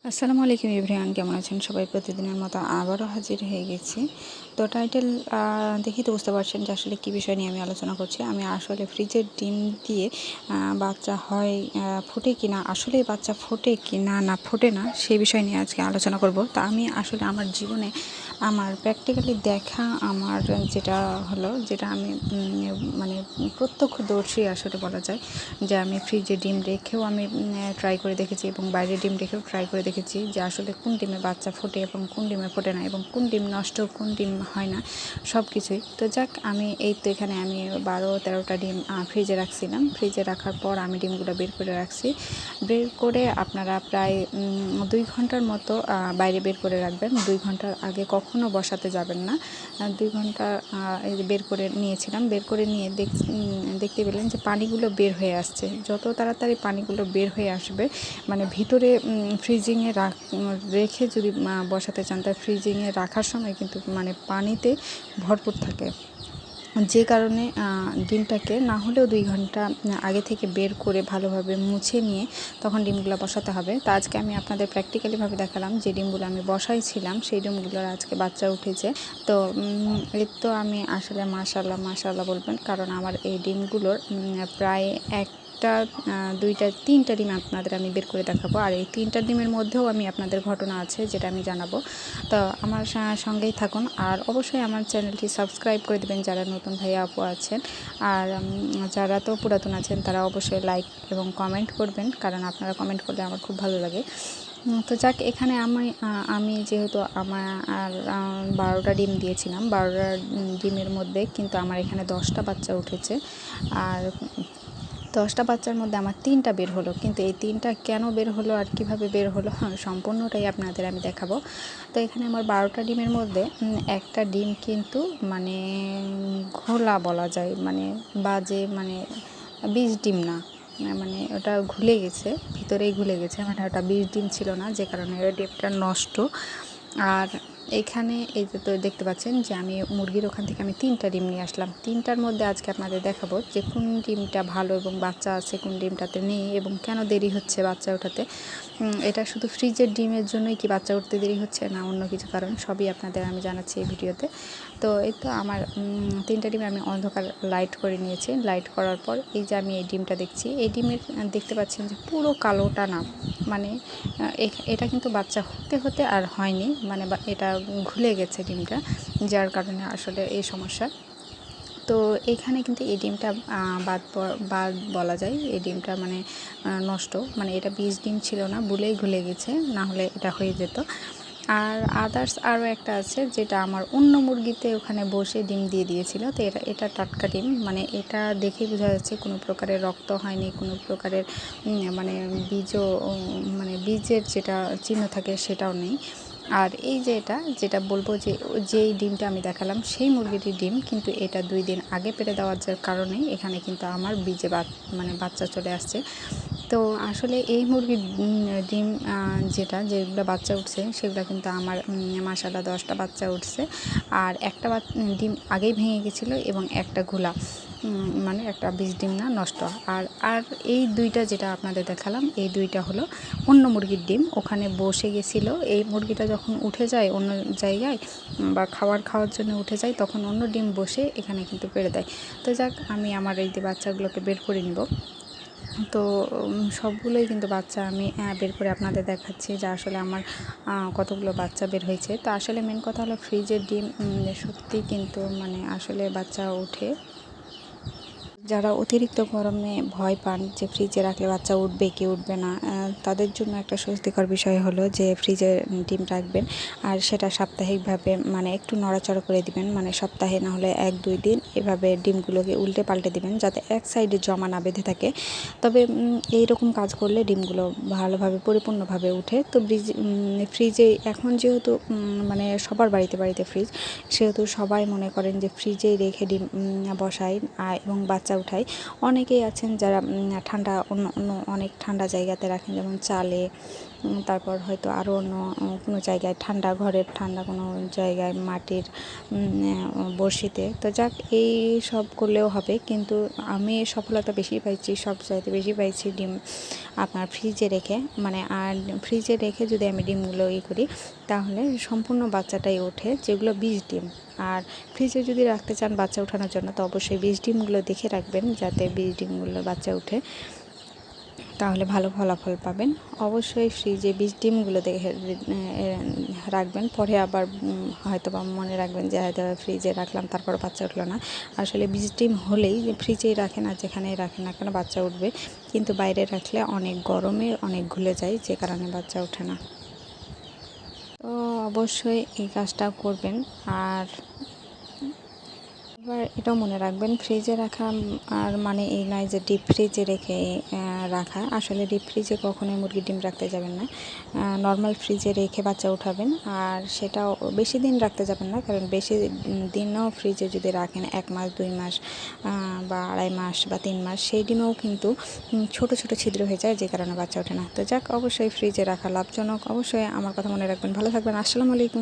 আসসালামু আলাইকুম এভরিওয়ান, কেমন আছেন সবাই? প্রতিদিনের মতো আবারও হাজির হয়ে গেছি। তো টাইটেল দেখেই তো বুঝতে পারছেন যে আসলে কী বিষয় নিয়ে আমি আলোচনা করছি। আমি আসলে ফ্রিজের ডিম দিয়ে বাচ্চা হয় ফোটে কি না, আসলে বাচ্চা ফোটে কি না না ফোটে না সেই বিষয় নিয়ে আজকে আলোচনা করব। তা আমি আসলে আমার জীবনে আমার প্র্যাকটিক্যালি দেখা আমার যেটা আমি মানে প্রত্যক্ষদর্শী আসলে বলা যায় যে আমি ফ্রিজে ডিম রেখেও আমি ট্রাই করে দেখেছি এবং বাইরে ডিম রেখেও ট্রাই করে দেখেছি যে আসলে কোন ডিমে বাচ্চা ফোটে এবং কোন ডিমে ফোটে না, এবং কোন ডিম নষ্ট কোন ডিম হয় না, সব কিছুই। তো যাক, আমি এই তো এখানে আমি 12-13টা ডিম ফ্রিজে রাখছিলাম। ফ্রিজে রাখার পর আমি ডিমগুলো বের করে রাখছি। বের করে আপনারা প্রায় 2 ঘন্টার মতো বাইরে বের করে রাখবেন। 2 ঘন্টার আগে কখনো বসাতে যাবেন না। 2 ঘন্টা বের করে নিয়েছিলাম। বের করে নিয়ে দেখতে পেলেন যে পানিগুলো বের হয়ে আসছে। যত তাড়াতাড়ি পানিগুলো বের হয়ে আসবে, মানে ভিতরে ফ্রিজিংয়ে রেখে যদি বসাতে চান, তাই ফ্রিজিংয়ে রাখার সময় কিন্তু মানে পানিতে ভরপুর থাকে, যে কারণে ডিমটাকে না হলেও 2 ঘন্টা আগে থেকে বের করে ভালোভাবে মুছে নিয়ে তখন ডিমগুলো বসাতে হবে। তো আজকে আমি আপনাদের প্র্যাকটিক্যালিভাবে দেখালাম যে ডিমগুলো আমি বসাইছিলাম সেই ডিমগুলোর আজকে বাচ্চা উঠেছে। তো এর তো আমি আসলে মাশাআল্লাহ মাশাআল্লাহ বলবেন, কারণ আমার এই ডিমগুলোর প্রায় একটা 2টা 3টা ডিম আপনাদের আমি বের করে দেখাবো। আর এই 3টা ডিমের মধ্যেও আমি আপনাদের ঘটনা আছে যেটা আমি জানাবো। তো আমার সঙ্গেই থাকুন, আর অবশ্যই আমার চ্যানেলটি সাবস্ক্রাইব করে দেবেন যারা নতুন ভাইয়া আপু আছেন, আর যারা তো পুরাতন আছেন তারা অবশ্যই লাইক এবং কমেন্ট করবেন, কারণ আপনারা কমেন্ট করলে আমার খুব ভালো লাগে। তো যাক, এখানে আমি যেহেতু আমার 12টা ডিম দিয়েছিলাম, 12টা ডিমের মধ্যে কিন্তু আমার এখানে 10টা বাচ্চা উঠেছে। আর 10টা বাচ্চার মধ্যে আমার 3টা বের হলো, কিন্তু এই 3টা কেন বের হলো আর কিভাবে বের হলো সম্পূর্ণটাই আপনাদের আমি দেখাবো। তো এখানে আমার 12টা ডিমের মধ্যে একটা ডিম কিন্তু মানে ঘোলা বলা যায়, মানে বাজে, মানে বীজ ডিম না, মানে ওটা ঘুলে গেছে, ভিতরেই ঘুলে গেছে, মানে ওটা বীজ ডিম ছিল না, যে কারণে ওই ডিমটা নষ্ট। আর এখানে এই যে তো দেখতে পাচ্ছেন যে আমি মুরগির ওখান থেকে আমি 3টা ডিম নিয়ে আসলাম। 3টার মধ্যে আজকে আপনাদের দেখাবো যে কোন ডিমটা ভালো এবং বাচ্চা আছে, কোন ডিমটাতে নেই, এবং কেন দেরি হচ্ছে বাচ্চা ওঠাতে। এটা শুধু ফ্রিজের ডিমের জন্যই কি বাচ্চা উঠতে দেরি হচ্ছে, না অন্য কিছু কারণ, সবই আপনাদের আমি জানাচ্ছি এই ভিডিওতে। তো এই তো আমার 3টা ডিম আমি অন্ধকার লাইট করে নিয়েছি। লাইট করার পর এই যে আমি এই ডিমটা দেখছি, এই ডিমের দেখতে পাচ্ছেন যে পুরো কালোটা না, মানে এটা কিন্তু বাচ্চা হতে হতে আর হয়নি, মানে এটা ঘুলে গেছে ডিমটা, যার কারণে আসলে এই সমস্যা। তো এখানে কিন্তু এই ডিমটা বাদ বলা যায়, এই ডিমটা মানে নষ্ট, মানে এটা বীজ ডিম ছিল না, বুলেই ঘুলে গেছে, না হলে এটা হয়ে যেত। আর আদার্স আরও একটা আছে যেটা আমার অন্য মুরগিতে ওখানে বসে ডিম দিয়ে দিয়েছিল। তো এটা টাটকা ডিম, মানে এটা দেখেই বোঝা যাচ্ছে কোনো প্রকারের রক্ত হয়নি, কোনো প্রকারের মানে মানে বীজের যেটা চিহ্ন থাকে সেটাও নেই। আর এই যে যেটা বলবো যে যেই ডিমটা আমি দেখালাম সেই মুরগিটির ডিম, কিন্তু এটা 2 দিন আগে পেড়ে দেওয়ার কারণে এখানে কিন্তু আমার বীজে মানে বাচ্চা চলে আসছে। তো আসলে এই মুরগির ডিম যেগুলো বাচ্চা উঠছে সেগুলো কিন্তু আমার মাশাআল্লাহ 10টা বাচ্চা উঠছে, আর একটা ডিম আগেই ভেঙে গেছিলো এবং একটা ঘোলা, মানে একটা বীজ ডিম না, নষ্ট। আর এই 2টা যেটা আপনাদের দেখালাম, এই 2টা হলো অন্য মুরগির ডিম, ওখানে বসে গেছিলো। এই মুরগিটা যখন উঠে যায় অন্য জায়গায় বা খাওয়ার জন্য উঠে যায়, তখন অন্য ডিম বসে এখানে কিন্তু পেড়ে দেয়। তো যাক, আমি আমার এই যে বাচ্চাগুলোকে বের করে নিব। তো সবগুলোই কিন্তু বাচ্চা আমি বের করে আপনাদের দেখাচ্ছি যে আসলে আমার কতগুলো বাচ্চা বের হয়েছে। তো আসলে মেন কথা হলো ফ্রিজের ডিম সত্যি কিন্তু মানে আসলে বাচ্চা ওঠে। যারা অতিরিক্ত গরমে ভয় পান যে ফ্রিজে রাখলে বাচ্চা উঠবে কি উঠবে না, তাদের জন্য একটা স্বস্তিকর বিষয় হলো যে ফ্রিজে ডিম রাখবেন, আর সেটা সাপ্তাহিকভাবে মানে একটু নড়াচড়া করে দিবেন, মানে সপ্তাহে না হলে 1-2 দিন এভাবে ডিমগুলোকে উল্টে পাল্টে দিবেন যাতে এক সাইডে জমা না বেঁধে থাকে। তবে এইরকম কাজ করলে ডিমগুলো ভালোভাবে পরিপূর্ণভাবে উঠে। তো ফ্রিজে এখন যেহেতু মানে সবার বাড়িতে ফ্রিজ, সেহেতু সবাই মনে করেন যে ফ্রিজেই রেখে ডিম বসায় এবং বাচ্চা উঠাই। অনেকেই আছেন যারা ঠান্ডা অন্য অন্য অনেক ঠান্ডা জায়গাতে রাখেন, যেমন চালে, তারপর হয়তো আরও অন্য কোনো জায়গায় ঠান্ডা, ঘরের ঠান্ডা কোনো জায়গায় মাটির বড়শিতে। তো যাক, এই সব করলেও হবে, কিন্তু আমি সফলতা বেশি পাইছি, সব চাইতে বেশি পাইছি ডিম আপনার ফ্রিজে রেখে। মানে আর ফ্রিজে রেখে যদি আমি ডিমগুলো করি, তাহলে সম্পূর্ণ বাচ্চাটাই ওঠে, যেগুলো বীজ ডিম। আর ফ্রিজে যদি রাখতে চান বাচ্চা ওঠানোর জন্য, তো অবশ্যই বীজ ডিমগুলো দেখে রাখবেন, যাতে বীজ ডিমগুলো বাচ্চা ওঠে, তাহলে ভালো ফলাফল পাবেন। অবশ্যই ফ্রিজে বীজ ডিমগুলো দেখে রাখবেন। পরে আবার হয়তো বা মনে রাখবেন যে হয়তো ফ্রিজে রাখলাম তারপর বাচ্চা উঠলো না। আসলে বীজ ডিম হলেই ফ্রিজেই রাখেন আর যেখানেই রাখেন না কেন বাচ্চা উঠবে, কিন্তু বাইরে রাখলে অনেক গরমে অনেক ঘুলে যায়, যে কারণে বাচ্চা ওঠে না। তো অবশ্যই এই কাজটা করবেন। আর এবার এটাও মনে রাখবেন, ফ্রিজে রাখা আর মানে এই নয় যে ডিপ ফ্রিজে রেখে রাখা। আসলে ডিপ ফ্রিজে কখনোই মুরগির ডিম রাখতে যাবেন না, নর্মাল ফ্রিজে রেখে বাচ্চা উঠাবেন। আর সেটাও বেশি দিন রাখতে যাবেন না, কারণ বেশি দিনও ফ্রিজে যদি রাখেন 1 মাস 2 মাস বা 2.5 মাস বা 3 মাস, সেই ডিমেও কিন্তু ছোট ছোট ছিদ্র হয়ে যায়, যে কারণে বাচ্চা ওঠে না। তো যাক, অবশ্যই ফ্রিজে রাখা লাভজনক। অবশ্যই আমার কথা মনে রাখবেন। ভালো থাকবেন। আসসালামু আলাইকুম।